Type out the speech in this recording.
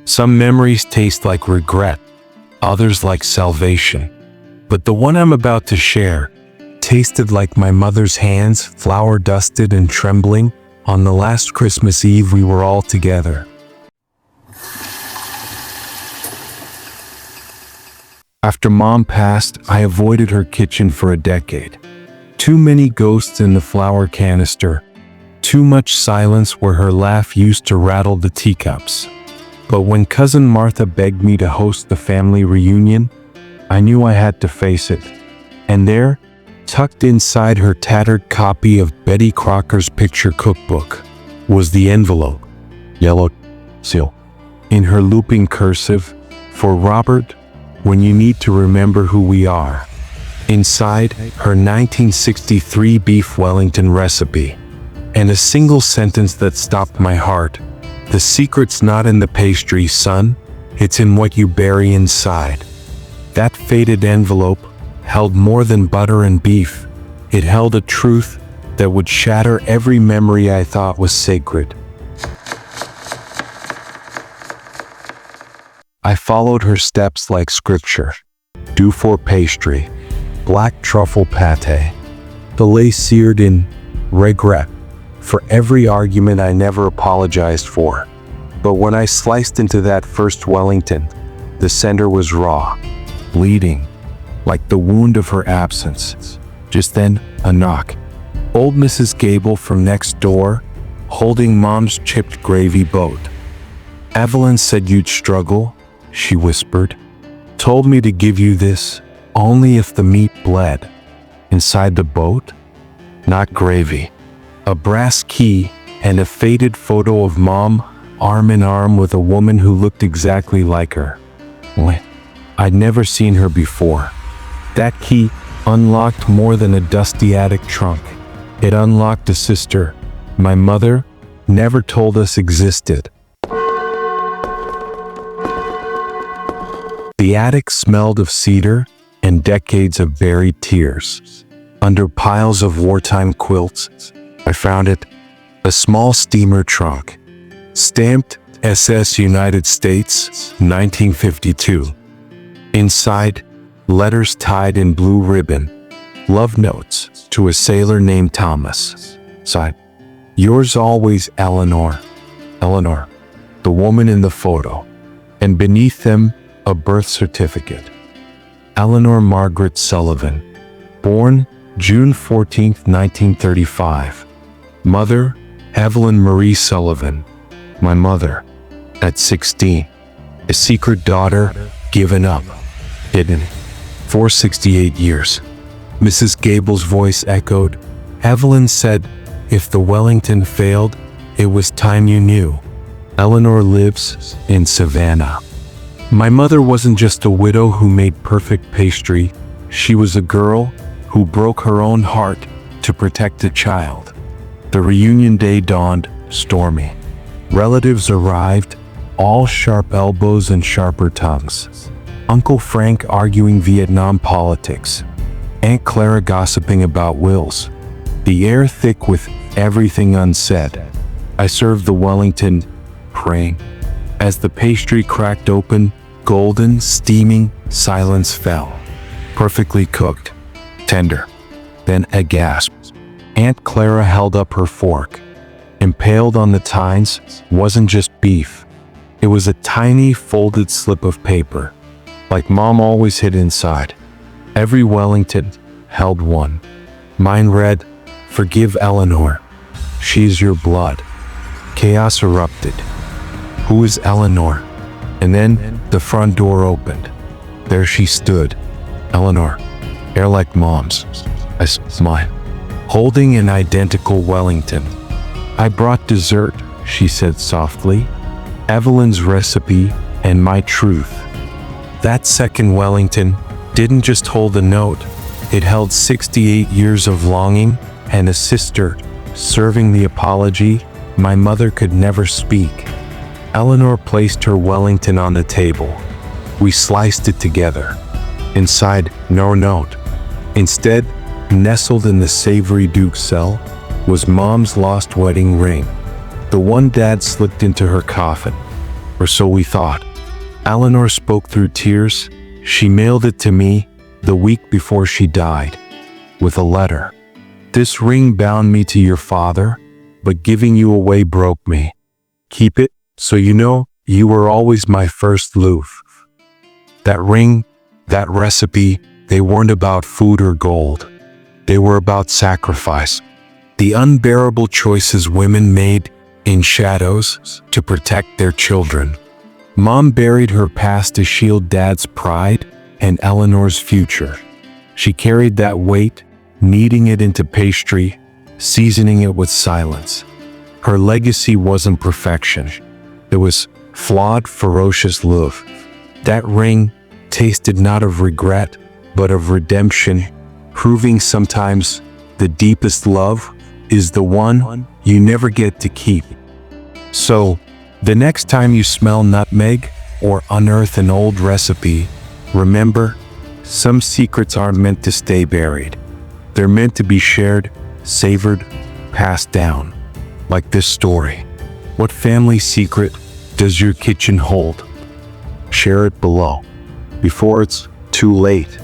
Some memories taste like regret, others like salvation. But the one I'm about to share tasted like my mother's hands, flour-dusted and trembling, on the last Christmas Eve we were all together. After Mom passed, I avoided her kitchen for a decade. Too many ghosts in the flour canister, too much silence where her laugh used to rattle the teacups. But when Cousin Martha begged me to host the family reunion, I knew I had to face it. And there, tucked inside her tattered copy of Betty Crocker's picture cookbook, was the envelope, yellow seal, in her looping cursive, "For Robert, when you need to remember who we are." Inside, her 1963 Beef Wellington recipe, and a single sentence that stopped my heart. "The secret's not in the pastry, son. It's in what you bury inside." That faded envelope held more than butter and beef. It held a truth that would shatter every memory I thought was sacred. I followed her steps like scripture. Dufour pastry, black truffle pâté, filet seared in regret, for every argument I never apologized for. But when I sliced into that first Wellington, the center was raw, bleeding, like the wound of her absence. Just then, a knock. Old Mrs. Gable from next door, holding Mom's chipped gravy boat. "Evelyn said you'd struggle," she whispered. "Told me to give you this, only if the meat bled." Inside the boat? Not gravy. A brass key and a faded photo of Mom, arm in arm with a woman who looked exactly like her. I'd never seen her before. That key unlocked more than a dusty attic trunk. It unlocked a sister my mother never told us existed. The attic smelled of cedar and decades of buried tears. Under piles of wartime quilts, I found it, a small steamer trunk, stamped SS United States, 1952. Inside, letters tied in blue ribbon, love notes to a sailor named Thomas. Side, "Yours always, Eleanor." Eleanor, the woman in the photo. And beneath them, a birth certificate. Eleanor Margaret Sullivan, born June 14, 1935. Mother, Evelyn Marie Sullivan. My mother, at 16. A secret daughter, given up, hidden, for 68 years. Mrs. Gable's voice echoed. Evelyn said, "If the Wellington failed, it was time you knew." Eleanor lives in Savannah. My mother wasn't just a widow who made perfect pastry. She was a girl who broke her own heart to protect a child. The reunion day dawned, stormy. Relatives arrived, all sharp elbows and sharper tongues. Uncle Frank arguing Vietnam politics. Aunt Clara gossiping about wills. The air thick with everything unsaid. I served the Wellington, praying. As the pastry cracked open, golden, steaming, silence fell. Perfectly cooked, tender. Then a gasp. Aunt Clara held up her fork. Impaled on the tines wasn't just beef. It was a tiny folded slip of paper, like Mom always hid inside. Every Wellington held one. Mine read, "Forgive Eleanor. She's your blood." Chaos erupted. Who is Eleanor? And then the front door opened. There she stood. Eleanor, hair like Mom's. I smiled, holding an identical Wellington. "I brought dessert," she said softly. "Evelyn's recipe and my truth." That second Wellington didn't just hold a note. It held 68 years of longing and a sister serving the apology my mother could never speak. Eleanor placed her Wellington on the table. We sliced it together. Inside, no note. Instead, nestled in the savory Duke's cell, was Mom's lost wedding ring, the one Dad slipped into her coffin. or so we thought. Eleanor spoke through tears. She mailed it to me the week before she died, with a letter. This ring bound me to your father, but giving you away broke me. Keep it, so you know you were always my first love. That ring, that recipe, they weren't about food or gold. They were about sacrifice. The unbearable choices women made in shadows to protect their children. Mom buried her past to shield Dad's pride and Eleanor's future. She carried that weight, kneading it into pastry, seasoning it with silence. Her legacy wasn't perfection. It was flawed, ferocious love. That ring tasted not of regret, but of redemption, proving sometimes the deepest love is the one you never get to keep. So, the next time you smell nutmeg or unearth an old recipe, remember, some secrets aren't meant to stay buried. They're meant to be shared, savored, passed down. Like this story. What family secret does your kitchen hold? Share it below, before it's too late.